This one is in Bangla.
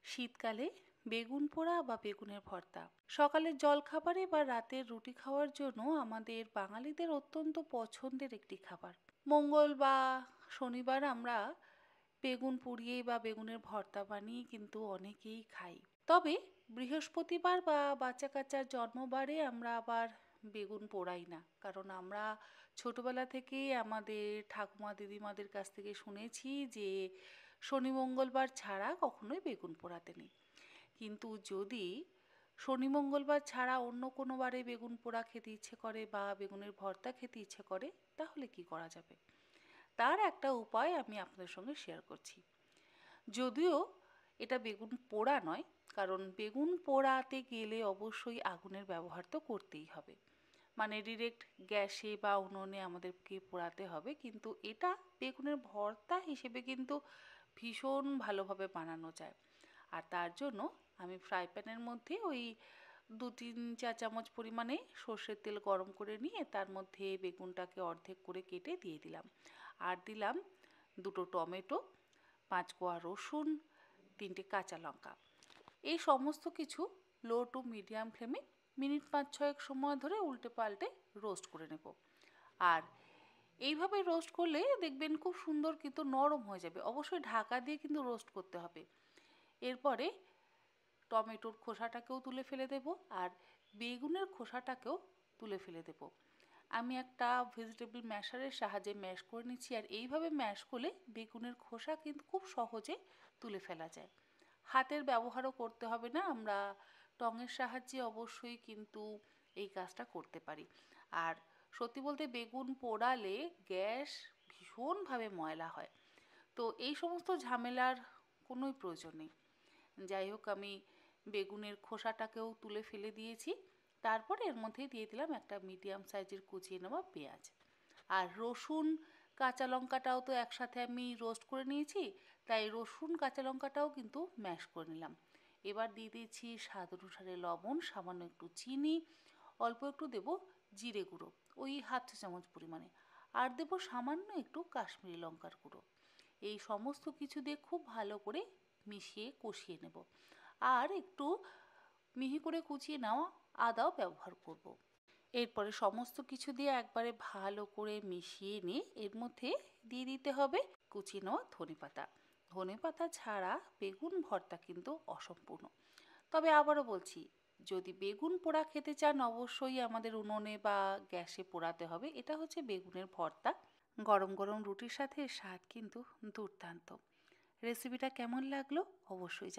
শীতকালে বেগুন পোড়া বা বেগুনের ভর্তা সকালের জলখাবারে বা রাতের রুটি খাওয়ার জন্য আমাদের বাঙালিদের অত্যন্ত পছন্দের একটি খাবার। মঙ্গল বা শনিবার আমরা বেগুন পুড়িয়ে বা বেগুনের ভর্তা বানিয়ে কিন্তু অনেকেই খাই। তবে বৃহস্পতিবার বা বাচ্চা কাচ্চার জন্মবারে আমরা আবার বেগুন পোড়াই না, কারণ আমরা ছোটবেলা থেকেই আমাদের ঠাকুমা দিদিমাদের কাছ থেকে শুনেছি যে শনি মঙ্গলবার ছাড়া কখনোই বেগুন পোড়াতে নেই। কিন্তু যদি শনি মঙ্গলবার ছাড়া অন্য কোনো বারে বেগুন পোড়া খেতে ইচ্ছে করে বা বেগুনের ভর্তা খেতে ইচ্ছে করে, তাহলে কি করা যাবে? তার একটা উপায় আমি আপনাদের সঙ্গে শেয়ার করছি। যদিও এটা বেগুন পোড়া নয়, কারণ বেগুন পোড়াতে গেলে অবশ্যই আগুনের ব্যবহার তো করতেই হবে, মানে ডিরেক্ট গ্যাসে বা উনুনে আমাদেরকে পোড়াতে হবে, কিন্তু এটা বেগুনের ভর্তা হিসেবে কিন্তু ভীষণ ভালোভাবে বানানো যায়। আর তার জন্য আমি ফ্রাই প্যানের মধ্যে ওই 2-3 চা চামচ পরিমাণে সর্ষের তেল গরম করে নিয়ে তার মধ্যে বেগুনটাকে অর্ধেক করে কেটে দিয়ে দিলাম, আর দিলাম 2টো টমেটো, 5 কোয়া রসুন, 3টে কাঁচা লঙ্কা। এই সমস্ত কিছু লো টু মিডিয়াম ফ্লেমে মিনিট 5-6 সময় ধরে উল্টে পাল্টে রোস্ট করে নেব। আর এইভাবে রোস্ট করলে দেখবেন খুব সুন্দর কিন্তু নরম হয়ে যাবে। অবশ্যই ঢাকা দিয়ে কিন্তু রোস্ট করতে হবে। এরপরে টমেটোর খোসাটাকেও তুলে ফেলে দেব, আর বেগুনের খোসাটাকেও তুলে ফেলে দেব। আমি একটা ভেজিটেবল ম্যাশারের সাহায্যে ম্যাশ করে নিচ্ছি, আর এইভাবে ম্যাশ করলে বেগুনের খোসা কিন্তু খুব সহজে তুলে ফেলা যায়। হাতের ব্যবহারও করতে হবে না, আমরা টঙের সাহায্যে অবশ্যই কিন্তু এই কাজটা করতে পারি। আর সত্যি বলতে বেগুন পোড়ালে গ্যাস ভীষণভাবে ময়লা হয়, তো এই সমস্ত ঝামেলার কোনোই প্রয়োজন নেই। যাই হোক, আমি বেগুনের খোসাটাকেও তুলে ফেলে দিয়েছি। তারপরে এর মধ্যে দিয়ে দিলাম একটা মিডিয়াম সাইজের কুচিয়ে নেওয়া পেঁয়াজ, আর রসুন কাঁচা লঙ্কাটাও তো একসাথে আমি রোস্ট করে নিয়েছি, তাই রসুন কাঁচা লঙ্কাটাও কিন্তু ম্যাশ করে নিলাম। এবার দিয়ে দিয়েছি স্বাদ অনুসারে লবণ, সামান্য একটু চিনি, অল্প একটু দেব জিরে গুঁড়ো, ওই 1/2 চা চামচ পরিমাণে, আর দেব সামান্য একটু কাশ্মীরি লঙ্কার গুঁড়ো। এই সমস্ত কিছু দিয়ে খুব ভালো করে মিশিয়ে কষিয়ে নেব, আর একটু মিহি করে কুচিয়ে নেওয়া আদাও ব্যবহার করব। এরপরে সমস্ত কিছু দিয়ে একবারে ভালো করে মিশিয়ে নিয়ে এর মধ্যে দিয়ে দিতে হবে কুচিয়ে নেওয়া ধনেপাতা। ধনেপাতা ছাড়া বেগুন ভর্তা কিন্তু অসম্পূর্ণ। তবে আবারও বলছি, যদি বেগুন পোড়া খেতে চান অবশ্যই আমাদের উনুনে বা গ্যাসে পোড়াতে হবে। এটা হচ্ছে বেগুনের ভর্তা, গরম গরম রুটির সাথে স্বাদ কিন্তু দুর্দান্ত। রেসিপিটা কেমন লাগলো অবশ্যই